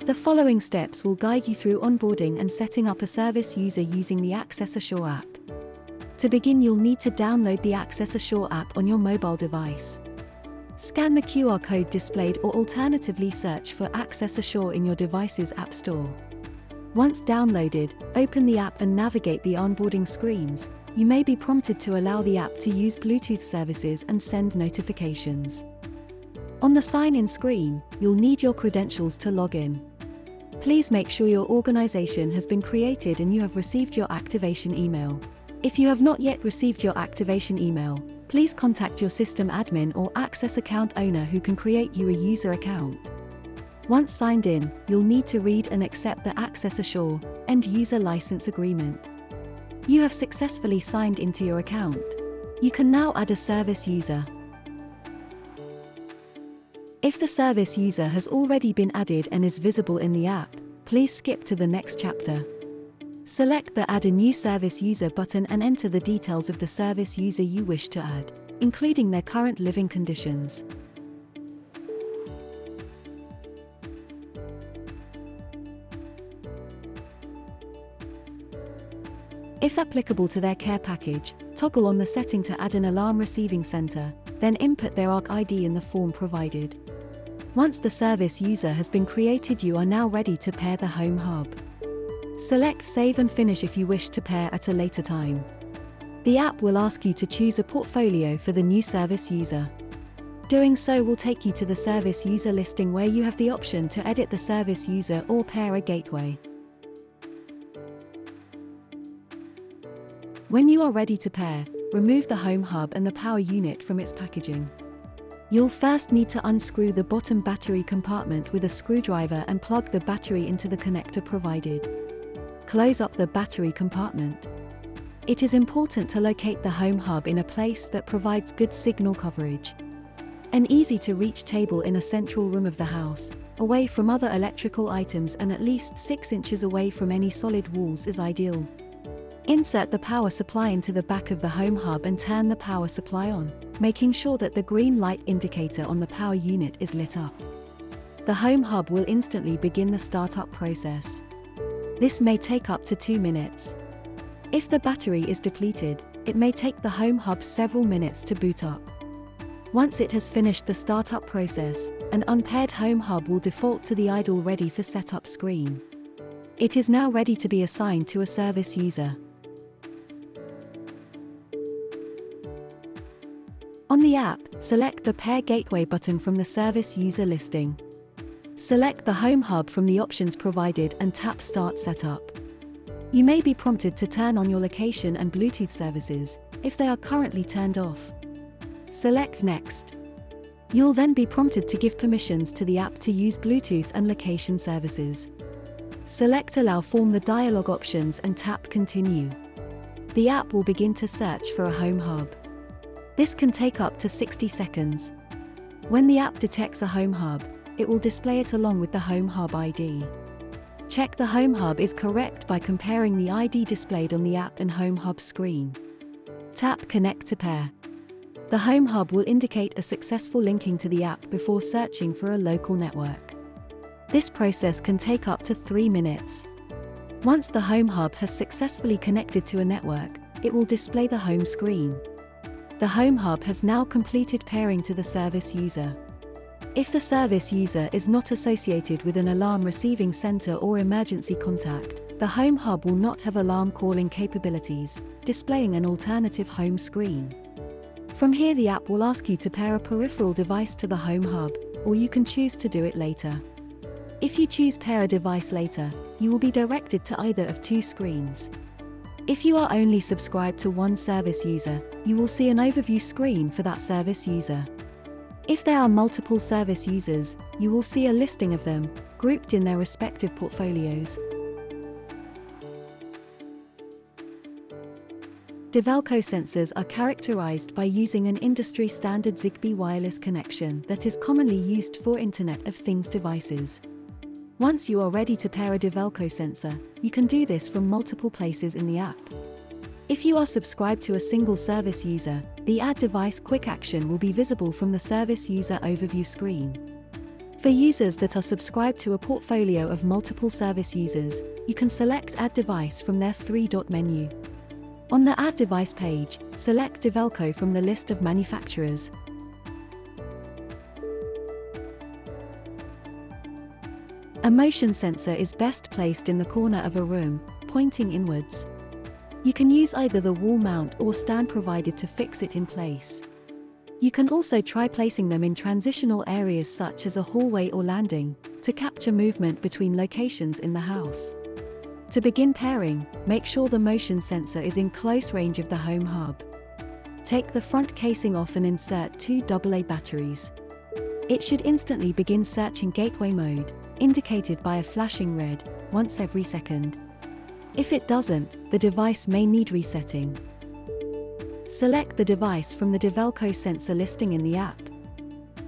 The following steps will guide you through onboarding and setting up a service user using the Access Assure app. To begin, you'll need to download the Access Assure app on your mobile device. Scan the QR code displayed or alternatively search for Access Assure in your device's App Store. Once downloaded, open the app and navigate the onboarding screens. You may be prompted to allow the app to use Bluetooth services and send notifications. On the sign-in screen, you'll need your credentials to log in. Please make sure your organization has been created and you have received your activation email. If you have not yet received your activation email, please contact your system admin or Access account owner who can create you a user account. Once signed in, you'll need to read and accept the Access Assure End User License Agreement. You have successfully signed into your account. You can now add a service user. If the service user has already been added and is visible in the app, please skip to the next chapter. Select the Add a New Service User button and enter the details of the service user you wish to add, including their current living conditions. If applicable to their care package, toggle on the setting to add an alarm receiving center, then input their ARC ID in the form provided. Once the service user has been created, you are now ready to pair the Home Hub. Select Save and Finish if you wish to pair at a later time. The app will ask you to choose a portfolio for the new service user. Doing so will take you to the service user listing where you have the option to edit the service user or pair a gateway. When you are ready to pair, remove the Home Hub and the power unit from its packaging. You'll first need to unscrew the bottom battery compartment with a screwdriver and plug the battery into the connector provided. Close up the battery compartment. It is important to locate the Home Hub in a place that provides good signal coverage. An easy-to-reach table in a central room of the house, away from other electrical items and at least 6 inches away from any solid walls is ideal. Insert the power supply into the back of the Home Hub and turn the power supply on, making sure that the green light indicator on the power unit is lit up. The Home Hub will instantly begin the startup process. This may take up to 2 minutes. If the battery is depleted, it may take the Home Hub several minutes to boot up. Once it has finished the startup process, an unpaired Home Hub will default to the idle ready for setup screen. It is now ready to be assigned to a service user. On the app, select the Pair Gateway button from the service user listing. Select the Home Hub from the options provided and tap Start Setup. You may be prompted to turn on your location and Bluetooth services, if they are currently turned off. Select Next. You'll then be prompted to give permissions to the app to use Bluetooth and location services. Select Allow from the dialog options and tap Continue. The app will begin to search for a Home Hub. This can take up to 60 seconds. When the app detects a Home Hub, it will display it along with the Home Hub ID. Check the Home Hub is correct by comparing the ID displayed on the app and Home Hub screen. Tap Connect to pair. The Home Hub will indicate a successful linking to the app before searching for a local network. This process can take up to 3 minutes. Once the Home Hub has successfully connected to a network, it will display the home screen. The Home Hub has now completed pairing to the service user. If the service user is not associated with an alarm receiving center or emergency contact, the Home Hub will not have alarm calling capabilities, displaying an alternative home screen. From here, the app will ask you to pair a peripheral device to the Home Hub, or you can choose to do it later. If you choose Pair a Device Later, you will be directed to either of 2 screens. If you are only subscribed to one service user, you will see an overview screen for that service user. If there are multiple service users, you will see a listing of them, grouped in their respective portfolios. Develco sensors are characterized by using an industry-standard Zigbee wireless connection that is commonly used for Internet of Things devices. Once you are ready to pair a Develco sensor, you can do this from multiple places in the app. If you are subscribed to a single service user, the Add Device quick action will be visible from the Service User Overview screen. For users that are subscribed to a portfolio of multiple service users, you can select Add Device from their three-dot menu. On the Add Device page, select Develco from the list of manufacturers. A motion sensor is best placed in the corner of a room, pointing inwards. You can use either the wall mount or stand provided to fix it in place. You can also try placing them in transitional areas such as a hallway or landing, to capture movement between locations in the house. To begin pairing, make sure the motion sensor is in close range of the home hub. Take the front casing off and insert two AA batteries. It should instantly begin searching gateway mode, indicated by a flashing red, once every second. If it doesn't, the device may need resetting. Select the device from the Develco sensor listing in the app.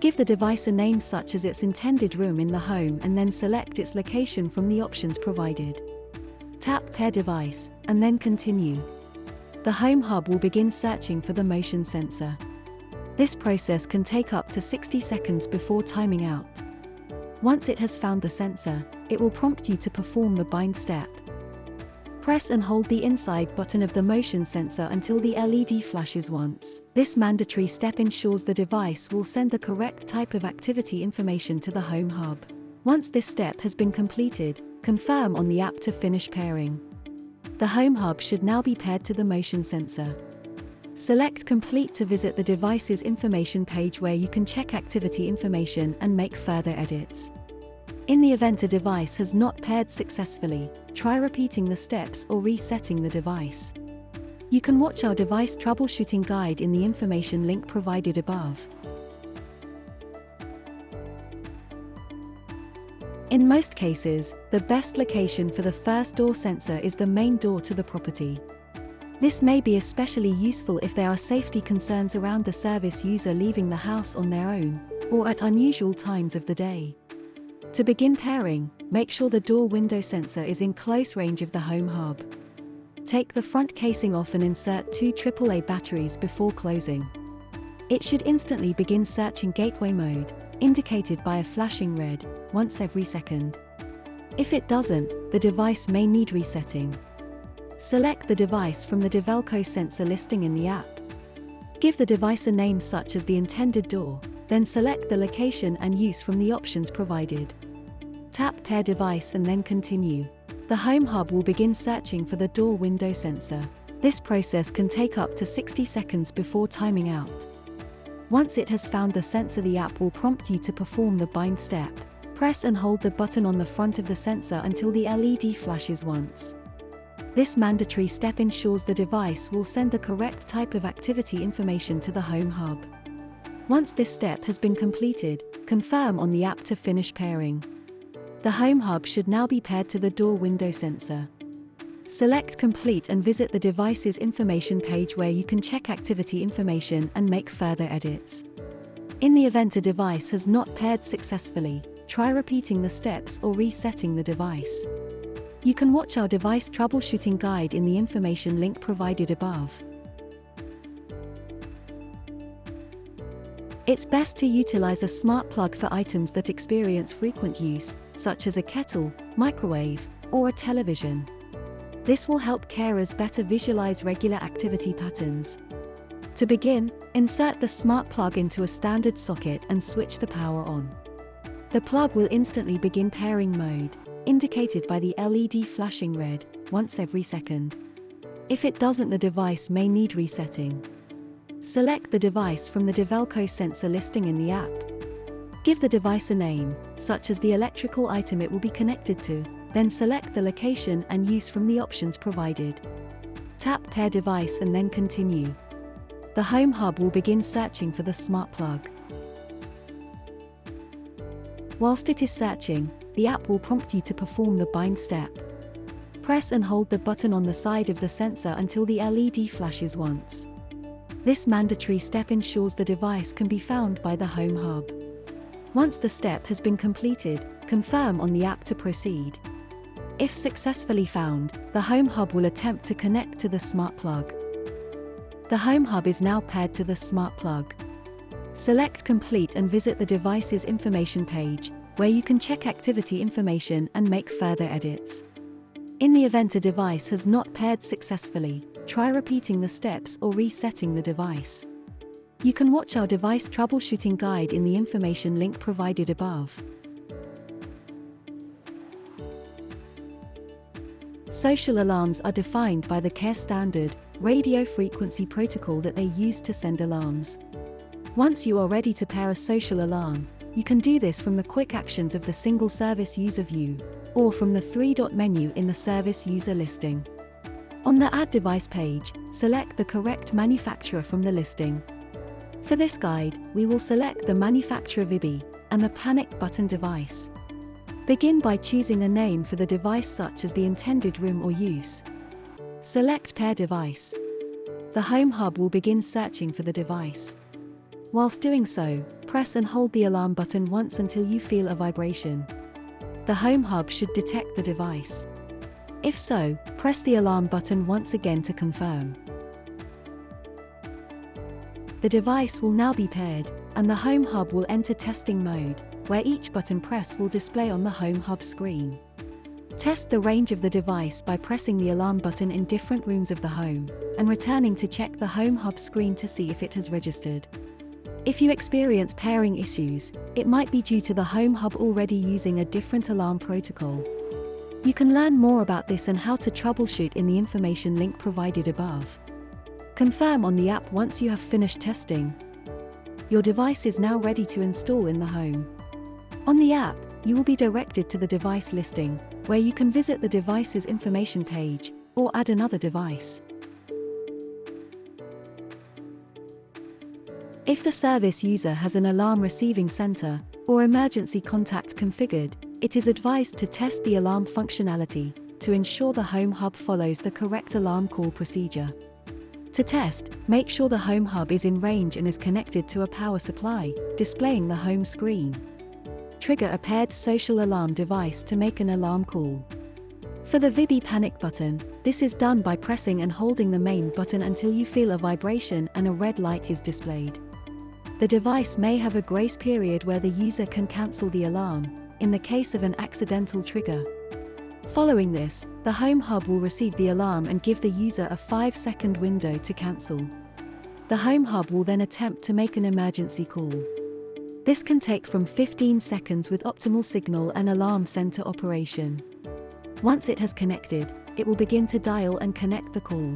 Give the device a name such as its intended room in the home and then select its location from the options provided. Tap Pair Device, and then continue. The home hub will begin searching for the motion sensor. This process can take up to 60 seconds before timing out. Once it has found the sensor, it will prompt you to perform the bind step. Press and hold the inside button of the motion sensor until the LED flashes once. This mandatory step ensures the device will send the correct type of activity information to the home hub. Once this step has been completed, confirm on the app to finish pairing. The home hub should now be paired to the motion sensor. Select Complete to visit the device's information page where you can check activity information and make further edits. In the event a device has not paired successfully, try repeating the steps or resetting the device. You can watch our device troubleshooting guide in the information link provided above. In most cases, the best location for the first door sensor is the main door to the property. This may be especially useful if there are safety concerns around the service user leaving the house on their own, or at unusual times of the day. To begin pairing, make sure the door window sensor is in close range of the home hub. Take the front casing off and insert two AAA batteries before closing. It should instantly begin searching gateway mode, indicated by a flashing red, once every second. If it doesn't, the device may need resetting. Select the device from the Develco sensor listing in the app. Give the device a name such as the intended door, then select the location and use from the options provided. Tap Pair Device and then continue. The home hub will begin searching for the door window sensor. This process can take up to 60 seconds before timing out. Once it has found the sensor, the app will prompt you to perform the bind step. Press and hold the button on the front of the sensor until the LED flashes once. This mandatory step ensures the device will send the correct type of activity information to the home hub. Once this step has been completed, confirm on the app to finish pairing. The home hub should now be paired to the door window sensor. Select Complete and visit the device's information page where you can check activity information and make further edits. In the event a device has not paired successfully, try repeating the steps or resetting the device. You can watch our device troubleshooting guide in the information link provided above. It's best to utilize a smart plug for items that experience frequent use, such as a kettle, microwave, or a television. This will help carers better visualize regular activity patterns. To begin, insert the smart plug into a standard socket and switch the power on. The plug will instantly begin pairing mode, indicated by the LED flashing red, once every second. If it doesn't, the device may need resetting. Select the device from the Develco sensor listing in the app. Give the device a name, such as the electrical item it will be connected to, then select the location and use from the options provided. Tap Pair Device and then continue. The home hub will begin searching for the smart plug. Whilst it is searching, the app will prompt you to perform the bind step. Press and hold the button on the side of the sensor until the LED flashes once. This mandatory step ensures the device can be found by the home hub. Once the step has been completed, confirm on the app to proceed. If successfully found, the home hub will attempt to connect to the smart plug. The home hub is now paired to the smart plug. Select Complete and visit the device's information page, where you can check activity information and make further edits. In the event a device has not paired successfully, try repeating the steps or resetting the device. You can watch our device troubleshooting guide in the information link provided above. Social alarms are defined by the CARE standard radio frequency protocol that they use to send alarms. Once you are ready to pair a social alarm, you can do this from the quick actions of the single service user view, or from the three-dot menu in the service user listing. On the Add Device page, select the correct manufacturer from the listing. For this guide, we will select the manufacturer VIBI and the panic button device. Begin by choosing a name for the device such as the intended room or use. Select Pair Device. The Home Hub will begin searching for the device. Whilst doing so, press and hold the alarm button once until you feel a vibration. The Home Hub should detect the device. If so, press the alarm button once again to confirm. The device will now be paired, and the Home Hub will enter testing mode, where each button press will display on the Home Hub screen. Test the range of the device by pressing the alarm button in different rooms of the home, and returning to check the Home Hub screen to see if it has registered. If you experience pairing issues, it might be due to the Home Hub already using a different alarm protocol. You can learn more about this and how to troubleshoot in the information link provided above. Confirm on the app once you have finished testing. Your device is now ready to install in the home. On the app, you will be directed to the device listing, where you can visit the device's information page, or add another device. If the service user has an alarm receiving center or emergency contact configured, it is advised to test the alarm functionality to ensure the Home Hub follows the correct alarm call procedure. To test, make sure the Home Hub is in range and is connected to a power supply, displaying the home screen. Trigger a paired social alarm device to make an alarm call. For the VIBI panic button, this is done by pressing and holding the main button until you feel a vibration and a red light is displayed. The device may have a grace period where the user can cancel the alarm, in the case of an accidental trigger. Following this, the Home Hub will receive the alarm and give the user a 5-second window to cancel. The Home Hub will then attempt to make an emergency call. This can take from 15 seconds with optimal signal and alarm center operation. Once it has connected, it will begin to dial and connect the call.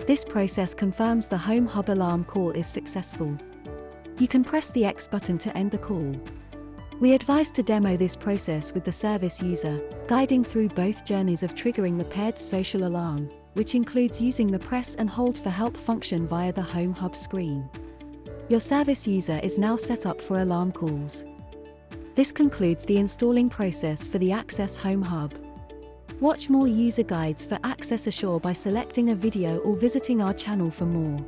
This process confirms the Home Hub alarm call is successful. You can press the X button to end the call. We advise to demo this process with the service user, guiding through both journeys of triggering the paired social alarm, which includes using the press and hold for help function via the Home Hub screen. Your service user is now set up for alarm calls. This concludes the installing process for the Access Home Hub. Watch more user guides for Access Assure by selecting a video or visiting our channel for more.